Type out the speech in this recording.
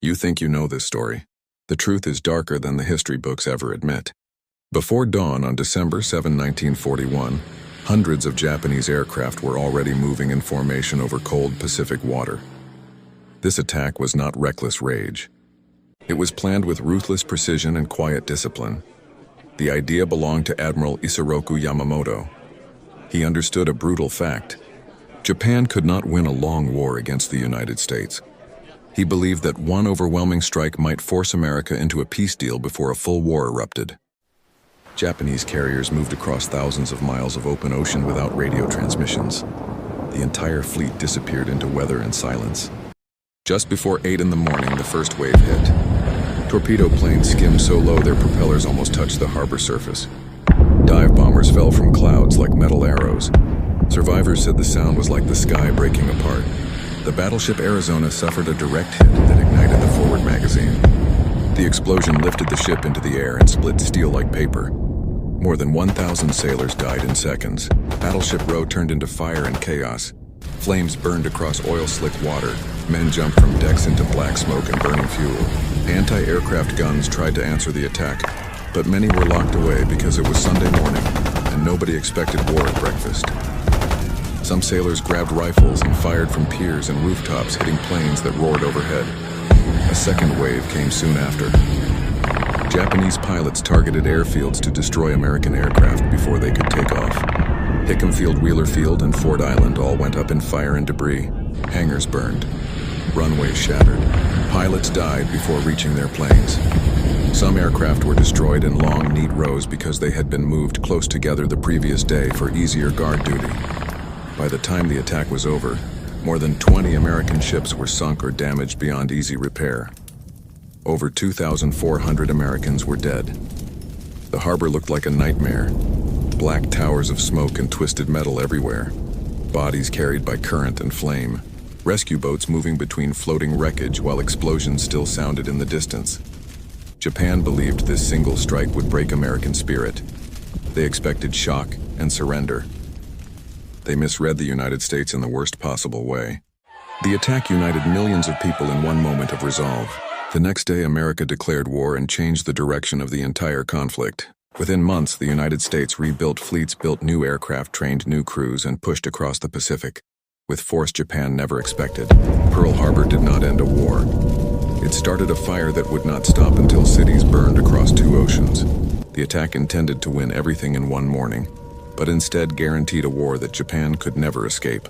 You think you know this story. The truth is darker than the history books ever admit. Before dawn on December 7, 1941, hundreds of Japanese aircraft were already moving in formation over cold Pacific water. This attack was not reckless rage. It was planned with ruthless precision and quiet discipline. The idea belonged to Admiral Isoroku Yamamoto. He understood a brutal fact. Japan could not win a long war against the United States. He believed that one overwhelming strike might force America into a peace deal before a full war erupted. Japanese carriers moved across thousands of miles of open ocean without radio transmissions. The entire fleet disappeared into weather and silence. Just before 8 in the morning, the first wave hit. Torpedo planes skimmed so low their propellers almost touched the harbor surface. Dive bombers fell from clouds like metal arrows. Survivors said the sound was like the sky breaking apart. The battleship Arizona suffered a direct hit that ignited the forward magazine. The explosion lifted the ship into the air and split steel like paper. More than 1,000 sailors died in seconds. Battleship Row turned into fire and chaos. Flames burned across oil-slick water. Men jumped from decks into black smoke and burning fuel. Anti-aircraft guns tried to answer the attack, but many were locked away because it was Sunday morning and nobody expected war at breakfast. Some sailors grabbed rifles and fired from piers and rooftops, hitting planes that roared overhead. A second wave came soon after. Japanese pilots targeted airfields to destroy American aircraft before they could take off. Hickam Field, Wheeler Field, and Ford Island all went up in fire and debris. Hangars burned. Runways shattered. Pilots died before reaching their planes. Some aircraft were destroyed in long, neat rows because they had been moved close together the previous day for easier guard duty. By the time the attack was over, more than 20 American ships were sunk or damaged beyond easy repair. Over 2,400 Americans were dead. The harbor looked like a nightmare. Black towers of smoke and twisted metal everywhere. Bodies carried by current and flame. Rescue boats moving between floating wreckage while explosions still sounded in the distance. Japan believed this single strike would break American spirit. They expected shock and surrender. They misread the United States in the worst possible way. The attack united millions of people in one moment of resolve. The next day, America declared war and changed the direction of the entire conflict. Within months, the United States rebuilt fleets, built new aircraft, trained new crews, and pushed across the Pacific, with force Japan never expected. Pearl Harbor did not end a war. It started a fire that would not stop until cities burned across 2 oceans. The attack intended to win everything in one morning, but instead guaranteed a war that Japan could never escape.